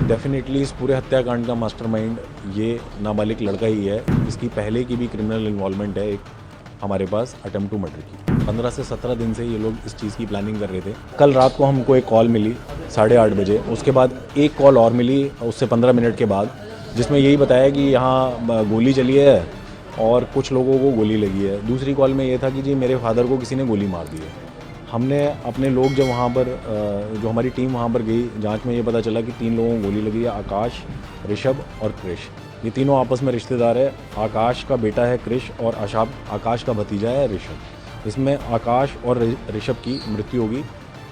Definitely इस पूरे हत्याकांड का मास्टरमाइंड ये नाबालिग लड़का ही है। इसकी पहले की भी क्रिमिनल इन्वॉल्वमेंट है एक हमारे पास अटेम्प्ट टू मर्डर की। 15 से 17 दिन से ये लोग इस चीज़ की प्लानिंग कर रहे थे। कल रात को हमको एक कॉल मिली 8:30 बजे, उसके बाद एक कॉल और मिली उससे 15 मिनट के बाद, जिसमें यही बताया कि यहाँ गोली चली है और कुछ लोगों को गोली लगी है। दूसरी कॉल में ये था कि जी मेरे फादर को किसी ने गोली मार दी है। हमने अपने लोग जब वहाँ पर जो हमारी टीम वहाँ पर गई, जांच में ये पता चला कि 3 लोगों को गोली लगी है, आकाश, ऋषभ और क्रिश। ये तीनों आपस में रिश्तेदार है। आकाश का बेटा है क्रिश और आकाश का भतीजा है ऋषभ। इसमें आकाश और ऋषभ की मृत्यु होगी।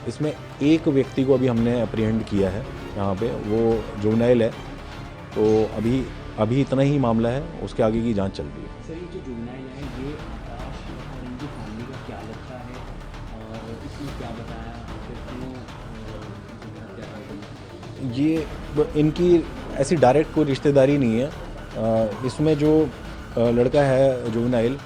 इसमें एक व्यक्ति को अभी हमने अप्रीहेंड किया है यहाँ पे, वो जुवेनाइल है। तो अभी इतना ही मामला है, उसके आगे की जांच चल रही है। सर, ये जो जुवेनाइल है, ये आकाश और इनकी फैमिली का क्या लगता है और इसने क्या बताया, फिर क्यों ये इनकी ऐसी डायरेक्ट कोई रिश्तेदारी नहीं है। इसमें जो लड़का है जुवेनाइल,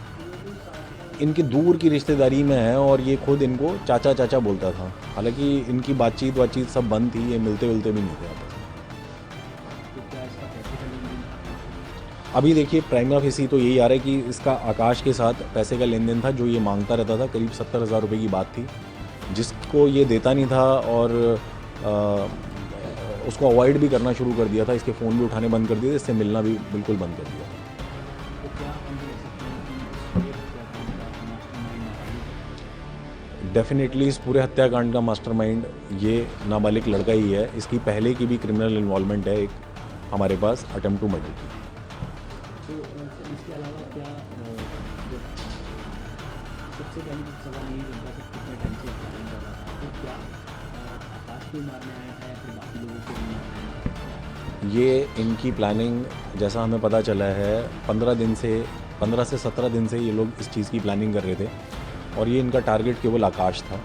इनकी दूर की रिश्तेदारी में है और ये खुद इनको चाचा चाचा बोलता था। हालांकि इनकी बातचीत सब बंद थी, ये मिलते भी नहीं थे आपस में। अभी देखिए प्राइमा फेसी तो यही आ रहा है कि इसका आकाश के साथ पैसे का लेन देन था, जो ये मांगता रहता था। करीब 70,000 रुपये की बात थी, जिसको ये देता नहीं था और उसको अवॉइड भी करना शुरू कर दिया था। इसके फ़ोन भी उठाने बंद कर दिए थे, इससे मिलना भी बिल्कुल बंद कर दिया। डेफिनेटली इस पूरे हत्याकांड का मास्टरमाइंड ये नाबालिग लड़का ही है। इसकी पहले की भी क्रिमिनल इन्वॉल्वमेंट है एक हमारे पास अटेम्प्ट टू मर्डर की। तो इसके अलावा क्या सबसे पहले सवाल यही बनता है, कितने टाइम से प्लानिंग कर रहा था, तो क्या आकाश को मारने आया था या फिर बाकी लोगों को भी मारने आया था? ये इनकी प्लानिंग, जैसा हमें पता चला है, 15 से 17 दिन से ये लोग इस चीज़ की प्लानिंग कर रहे थे और ये इनका टारगेट केवल आकाश था।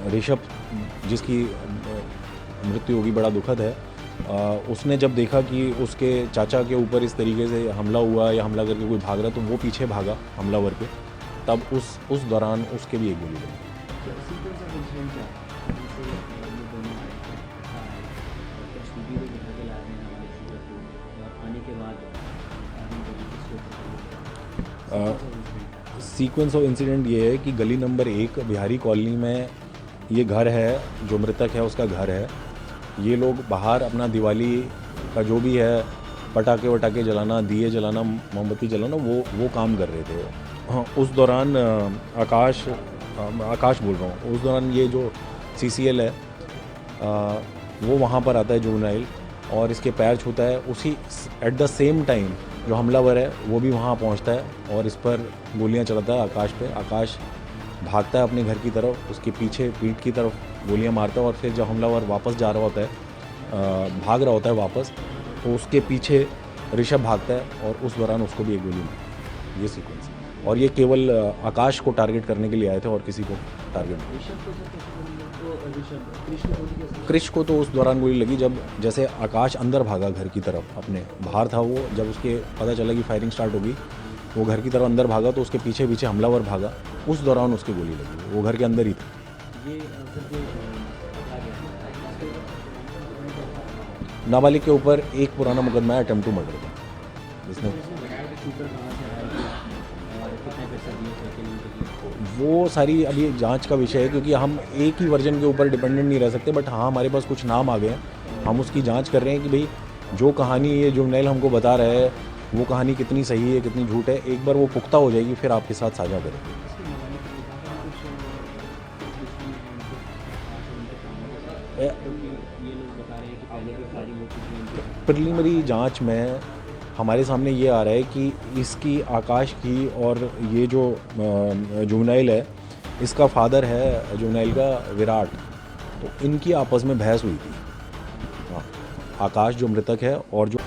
ऋषभ, जिसकी मृत्यु होगी, बड़ा दुखद है। उसने जब देखा कि उसके चाचा के ऊपर इस तरीके से हमला हुआ या हमला करके कोई भाग रहा, तो वो पीछे भागा हमलावर के। तब उस दौरान उसके भी एक गोली लगी। सीक्वेंस ऑफ इंसिडेंट ये है कि गली नंबर 1 बिहारी कॉलोनी में ये घर है, जो मृतक है उसका घर है। ये लोग बाहर अपना दिवाली का जो भी है, पटाखे वटाखे जलाना, दिए जलाना, मोमबत्ती जलाना, वो काम कर रहे थे। हाँ, उस दौरान आकाश बोल रहा हूँ, उस दौरान ये जो CCL है वो वहाँ पर आता है जुवेनाइल और इसके पैर छूता है। उसी एट द सेम टाइम जो हमलावर है वो भी वहाँ पहुँचता है और इस पर गोलियाँ चलाता है आकाश पे। आकाश भागता है अपने घर की तरफ, उसके पीछे पीठ की तरफ गोलियां मारता है और फिर जब हमलावर वापस जा रहा होता है, भाग रहा होता है वापस, तो उसके पीछे ऋषभ भागता है और उस दौरान उसको भी एक गोली मारती है। ये सीक्वेंस है और ये केवल आकाश को टारगेट करने के लिए आए थे और किसी को टारगेट नहीं। क्रिश को तो उस दौरान गोली लगी जब जैसे आकाश अंदर भागा घर की तरफ, अपने बाहर था वो, जब उसके पता चला कि फायरिंग स्टार्ट होगी, वो घर की तरफ अंदर भागा तो उसके पीछे हमलावर भागा, उस दौरान उसके गोली लगी। वो घर के अंदर ही था। नाबालिग के ऊपर एक पुराना मुकदमा है अटेम्प्ट टू मर्डर का, जिसने वो सारी अभी जांच का विषय है, क्योंकि हम एक ही वर्जन के ऊपर डिपेंडेंट नहीं रह सकते। बट हाँ, हमारे पास कुछ नाम आ गए हैं, हम उसकी जांच कर रहे हैं कि भाई जो कहानी ये जुवेनाइल हमको बता रहा है वो कहानी कितनी सही है कितनी झूठ है। एक बार वो पुख्ता हो जाएगी फिर आपके साथ साझा करेंगे। प्रिलिमिनरी जांच में हमारे सामने ये आ रहा है कि इसकी आकाश की और ये जो जुवेनाइल है, इसका फादर है जुवेनाइल का विराट, तो इनकी आपस में बहस हुई थी। हाँ, आकाश जो मृतक है और जो